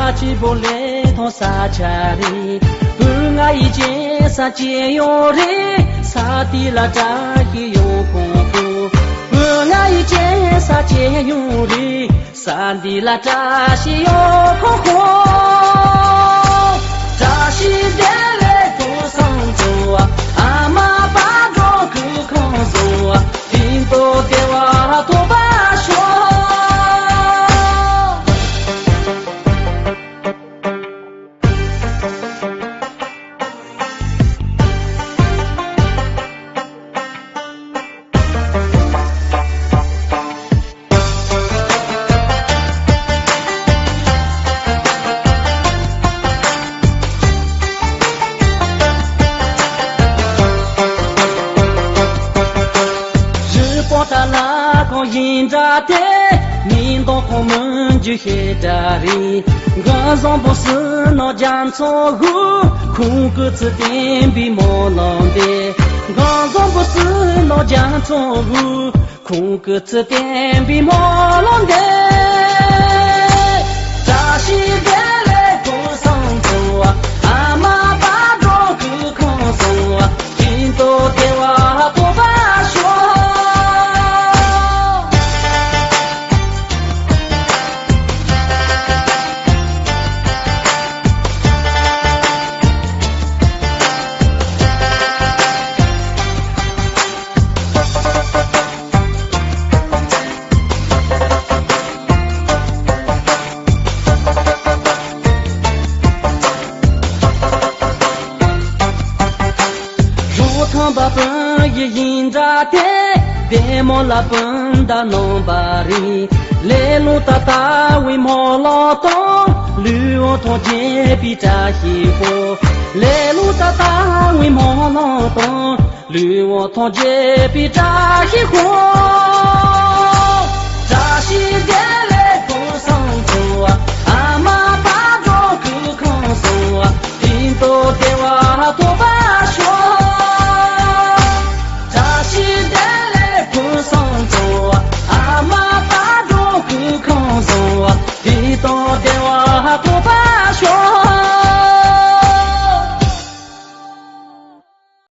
扎起不来同沙恰里，不爱一件啥解药里，沙地拉扎起有功夫，不爱一件啥解药里，沙地拉扎起有功夫，扎西的来多上走啊，阿妈把着口空走啊，听不给我多把说。迎着的，民道后门就黑着哩。我上不是那江错湖，空个子点比毛浪的。我上不是那江错湖，空个子点比毛浪的。扎西的来多上走啊，阿妈把着口空走啊，听到电话多把说。把本也迎着的，别莫拉本的弄巴里，来路大大为毛劳动，绿我同街比扎西货，来路大大为毛劳动，绿我同街比扎西货，扎西的。